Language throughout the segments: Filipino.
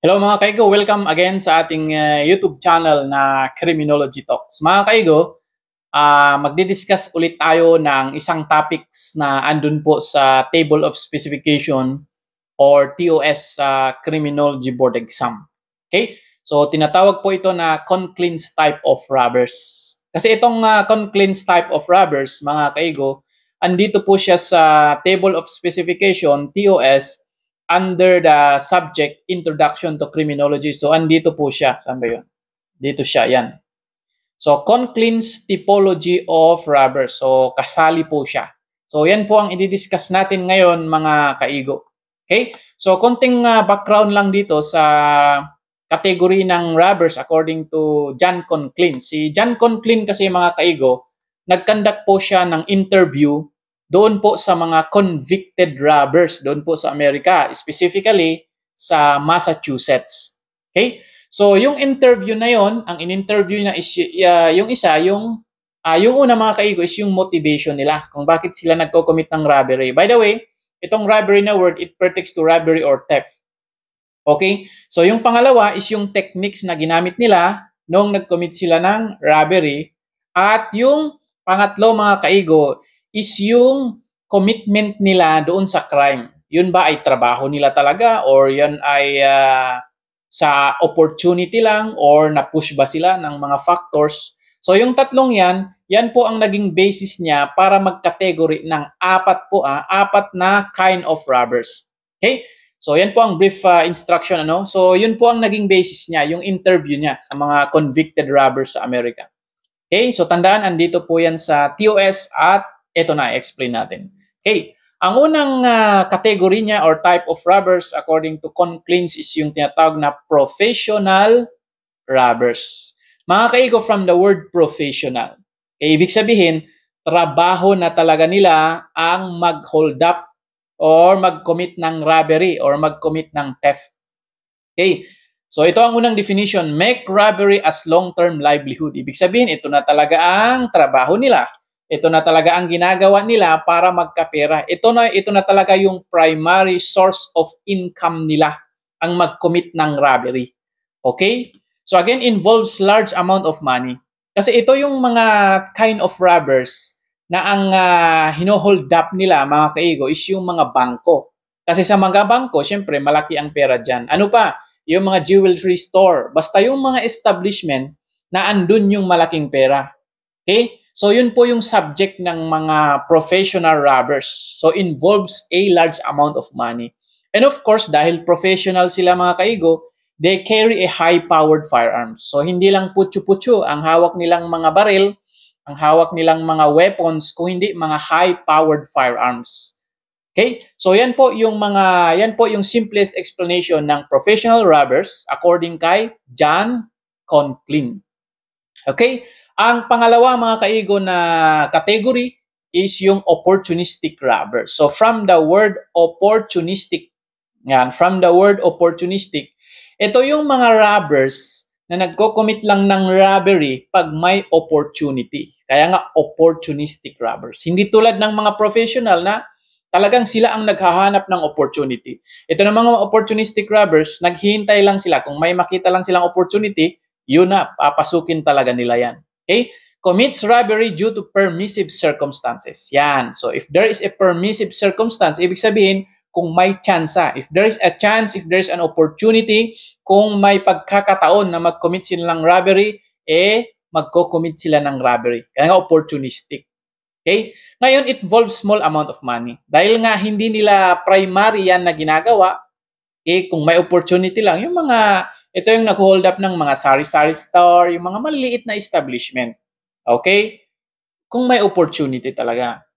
Hello mga kaigo, welcome again sa ating YouTube channel na Criminology Talks. Mga kaigo, magdi-discuss ulit tayo ng isang topics na andun po sa Table of Specification or TOS sa Criminology Board Exam. Okay? So tinatawag po ito na conclins type of rubbers. Kasi itong conclins type of rubbers, mga kaigo, andito po siya sa Table of Specification, TOS, under the subject Introduction to Criminology. So, andito po siya. Saan ba yun? Dito siya. Yan. So, conclins typology of rubber. So, kasali po siya. So, yan po ang i-discuss natin ngayon, mga kaigo. Okay? So, konting background lang dito sa category ng rubbers according to John Conclin. Si John Conclin kasi, mga kaigo, nag-conduct po siya ng interview doon po sa mga convicted robbers doon po sa Amerika, specifically sa Massachusetts. Okay? So, yung interview na yon, ang in-interview na is yung isa, yung una mga kaigo is yung motivation nila kung bakit sila nagko-commit ng robbery. By the way, itong robbery na word, it pertains to robbery or theft. Okay? So, yung pangalawa is yung techniques na ginamit nila nung nag-commit sila ng robbery. At yung pangatlo mga kaigo is yung commitment nila doon sa crime. Yun ba ay trabaho nila talaga or yan ay sa opportunity lang or na-push ba sila ng mga factors? So yung tatlong yan po ang naging basis niya para mag-category ng apat na kind of robbers. Okay? So yan po ang brief instruction. So yun po ang naging basis niya, yung interview niya sa mga convicted robbers sa Amerika. Okay? So tandaan, andito po yan sa TOS at ito na, explain natin. Okay, ang unang category niya or type of robbers according to Conclins is yung tinatawag na professional robbers. Mga kaigo, from the word professional, ibig sabihin, trabaho na talaga nila ang mag-hold up or mag-commit ng robbery or mag-commit ng theft. Okay, so ito ang unang definition, make robbery as long-term livelihood. Ibig sabihin, ito na talaga ang trabaho nila. Ito na talaga ang ginagawa nila para magkapera. Ito na talaga yung primary source of income nila, ang mag-commit ng robbery. Okay? So again, involves large amount of money. Kasi ito yung mga kind of robbers na ang hino-hold up nila, mga kaigo, is yung mga bangko. Kasi sa mga bangko, syempre, malaki ang pera dyan. Ano pa? Yung mga jewelry store. Basta yung mga establishment na andun yung malaking pera. Okay? So, yun po yung subject ng mga professional robbers. So, involves a large amount of money. And of course, dahil professional sila mga kaigo, they carry a high-powered firearms. So, hindi lang putyo-putyo ang hawak nilang mga baril, ang hawak nilang mga weapons, kung hindi mga high-powered firearms. Okay? So, yan po yung simplest explanation ng professional robbers according kay John Conclin. Okay? Ang pangalawa mga kaigo na category is yung opportunistic robbers. So from the word opportunistic, ito yung mga robbers na nagko-commit lang ng robbery pag may opportunity. Kaya nga opportunistic robbers. Hindi tulad ng mga professional na talagang sila ang naghahanap ng opportunity. Ito ng mga opportunistic robbers, naghihintay lang sila. Kung may makita lang silang opportunity, yun na, papasukin talaga nila yan. Okay? Commits robbery due to permissive circumstances. Yan. So, if there is a permissive circumstance, ibig sabihin, kung may chance, if there is a chance, if there is an opportunity, kung may pagkakataon na mag-commit sila ng robbery, magko-commit sila ng robbery. Kaya nga opportunistic. Okay? Ngayon, it involves small amount of money. Dahil nga hindi nila primary yan na ginagawa, kung may opportunity lang, ito yung nag-hold up ng mga sari-sari store, yung mga maliliit na establishment. Okay? Kung may opportunity talaga.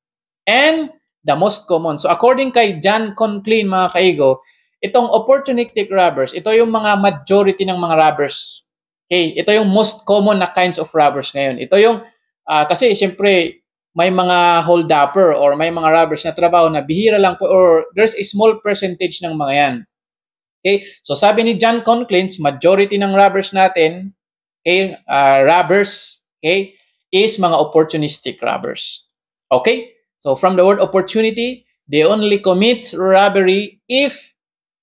And the most common. So according kay John Conclin, mga kaigo, itong opportunistic robbers, ito yung mga majority ng mga robbers. Okay? Ito yung most common na kinds of robbers ngayon. Ito yung, kasi siyempre, may mga hold-upper or may mga robbers na trabaho na bihira lang po or there's a small percentage ng mga yan. Okay? So sabi ni John Conclin, majority ng robbers natin, robbers, is mga opportunistic robbers. Okay? So from the word opportunity, they only commits robbery if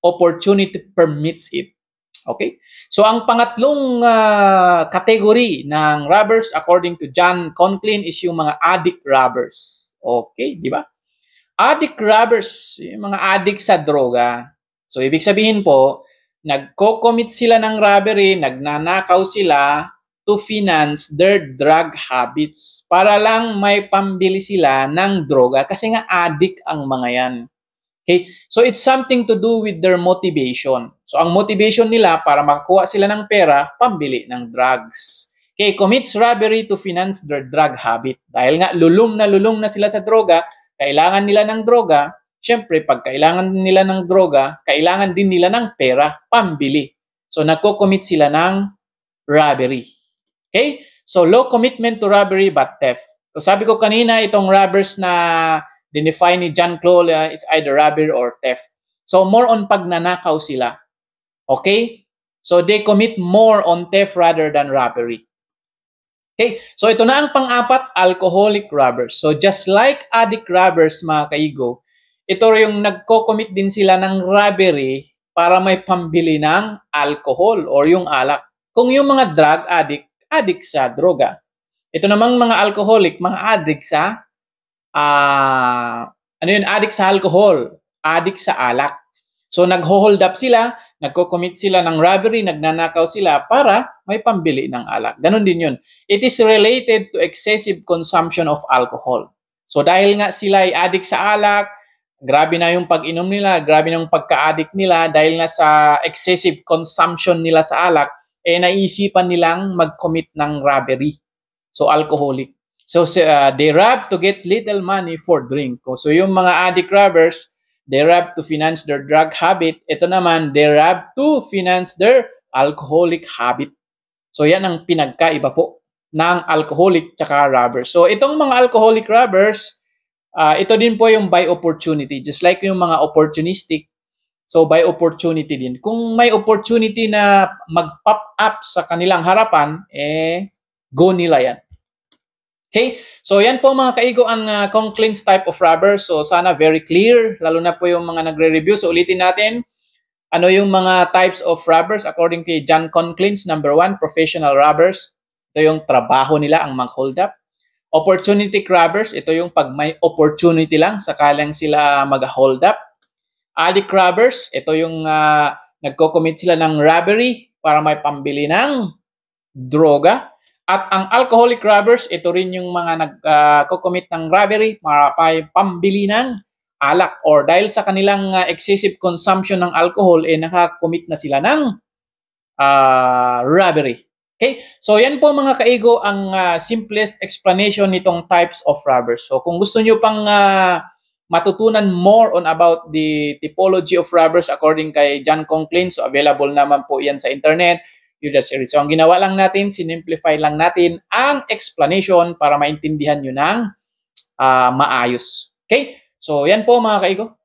opportunity permits it. Okay? So ang pangatlong category ng robbers according to John Conklin is yung mga addict robbers. Okay, di ba? Addict robbers, yung mga addict sa droga. So ibig sabihin po, nagko-commit sila ng robbery, nagnanakaw sila to finance their drug habits para lang may pambili sila ng droga kasi nga addict ang mga yan. Okay? So it's something to do with their motivation. So ang motivation nila para makakuha sila ng pera, pambili ng drugs. Okay, commits robbery to finance their drug habit. Dahil nga lulong na sila sa droga, kailangan nila ng droga, syempre pag kailangan nila ng droga, kailangan din nila ng pera, pambili. So nagko-commit sila ng robbery. Okay? So low commitment to robbery but theft. So sabi ko kanina, itong robbers na dinefine ni John Cole, it's either robbery or theft. So more on pagnanakaw sila. Okay? So they commit more on theft rather than robbery. Okay? So ito na ang pang-apat, alcoholic robbers. So just like addict robbers, mga kaigo, ito yung nagko-commit din sila ng robbery para may pambili ng alcohol or yung alak. Kung yung mga drug addict sa droga. Ito namang mga alcoholic, mga addict sa addict sa alcohol, addict sa alak. So nagho-hold up sila, nagko-commit sila ng robbery, nagnanakaw sila para may pambili ng alak. Ganon din yun. It is related to excessive consumption of alcohol. So dahil nga sila ay addict sa alak, grabe na yung pag-inom nila, grabe na yung pagka-addict nila dahil na sa excessive consumption nila sa alak, naisipan nilang mag-commit ng robbery. So alcoholic. So they rob to get little money for drink. So yung mga addict robbers, they rob to finance their drug habit. Ito naman, they rob to finance their alcoholic habit. So yan ang pinagkaiba po ng alcoholic tsaka robber. So itong mga alcoholic robbers, ito din po yung by opportunity. Just like yung mga opportunistic, so by opportunity din. Kung may opportunity na mag-pop up sa kanilang harapan, go nila yan. Okay? So yan po mga kaigo ang Conklin's type of robber. So sana very clear, lalo na po yung mga nagre-review. So ulitin natin, ano yung mga types of robbers according kay John Conklin's. Number 1, professional robbers. Ito yung trabaho nila ang mag-hold up. Opportunity robbers, ito yung pag may opportunity lang, sakalang sila mag-hold up. Addict robbers, ito yung nagko-commit sila ng robbery para may pambili ng droga. At ang alcoholic robbers, ito rin yung mga nagko-commit ng robbery para pambili ng alak or dahil sa kanilang excessive consumption ng alcohol, nakakommit na sila ng robbery. Okay? So yan po mga kaigo ang simplest explanation nitong types of robbers. So kung gusto nyo pang matutunan more on about the typology of robbers according kay John Conklin, so available naman po yan sa internet. So ang ginawa lang natin, sinimplify lang natin ang explanation para maintindihan nyo ng maayos. Okay? So yan po mga kaigo.